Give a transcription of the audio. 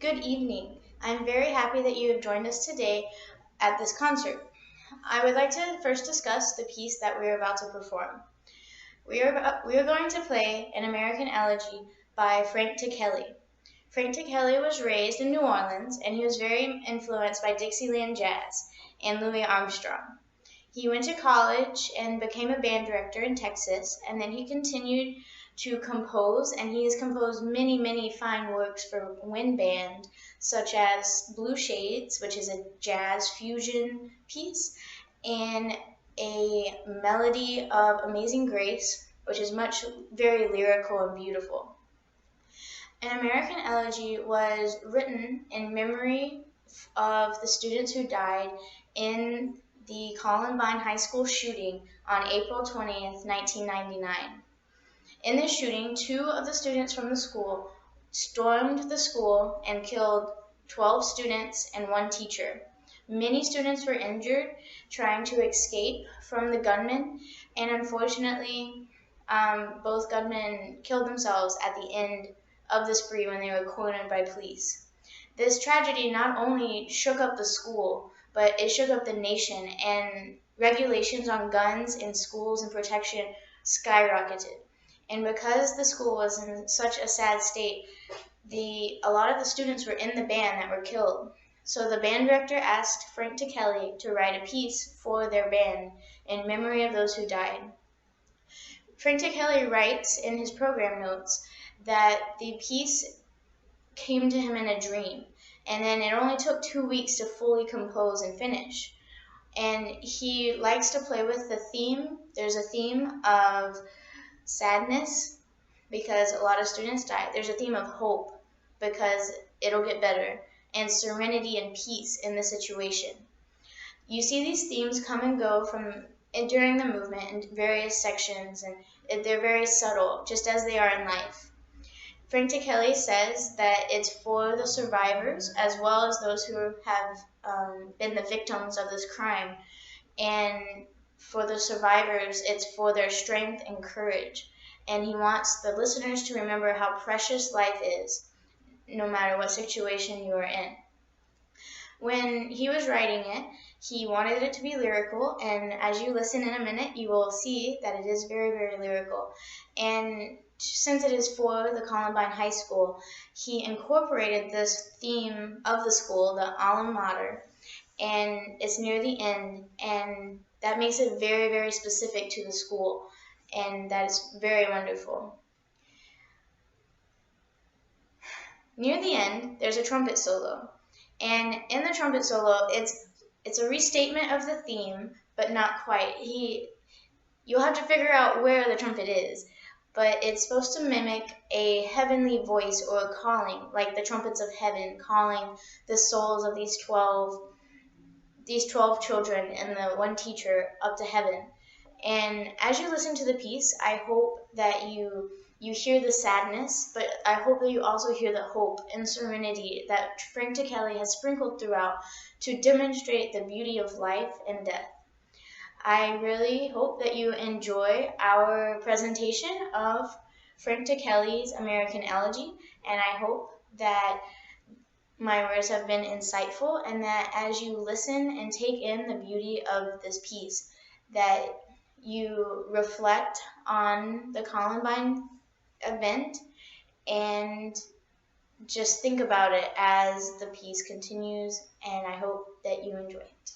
Good evening. I'm very happy that you have joined us today at this concert. I would like to first discuss the piece that we are about to perform. We are going to play An American Elegy by Frank Ticheli. Frank Ticheli was raised in New Orleans, and he was very influenced by Dixieland jazz and Louis Armstrong. He went to college and became a band director in Texas, and then he continued to compose, and he has composed many, many fine works for wind band, such as Blue Shades, which is a jazz fusion piece, and a melody of Amazing Grace, which is very lyrical and beautiful. An American Elegy was written in memory of the students who died in the Columbine High School shooting on April 20th, 1999. In this shooting, two of the students from the school stormed the school and killed 12 students and one teacher. Many students were injured trying to escape from the gunmen, and unfortunately, both gunmen killed themselves at the end of the spree when they were cornered by police. This tragedy not only shook up the school, but it shook up the nation, and regulations on guns in schools and protection skyrocketed. And because the school was in such a sad state, a lot of the students were in the band that were killed. So the band director asked Frank Ticheli to write a piece for their band in memory of those who died. Frank Ticheli writes in his program notes that the piece came to him in a dream, and then it only took 2 weeks to fully compose and finish. And he likes to play with the theme. There's a theme of sadness because a lot of students died. There's a theme of hope because it'll get better, and serenity and peace in the situation. You see these themes come and go during the movement in various sections, and they're very subtle, just as they are in life. Frank Ticheli says that it's for the survivors as well as those who have been the victims of this crime. And for the survivors, it's for their strength and courage. And he wants the listeners to remember how precious life is, no matter what situation you are in. When he was writing it, he wanted it to be lyrical, and as you listen in a minute, you will see that it is very, very lyrical. And since it is for the Columbine High School, he incorporated this theme of the school, the alma mater, and it's near the end, and that makes it very, very specific to the school, and that is very wonderful. Near the end, there's a trumpet solo, and in the trumpet solo, it's a restatement of the theme, but not quite. You'll have to figure out where the trumpet is, but it's supposed to mimic a heavenly voice or a calling, like the trumpets of heaven calling the souls of these 12 children and the one teacher up to heaven. And as you listen to the piece, I hope that you hear the sadness, but I hope that you also hear the hope and serenity that Frank Ticheli has sprinkled throughout to demonstrate the beauty of life and death. I really hope that you enjoy our presentation of Frank Ticheli's American Elegy, and I hope that my words have been insightful, and that as you listen and take in the beauty of this piece, that you reflect on the Columbine event and just think about it as the piece continues, and I hope that you enjoy it.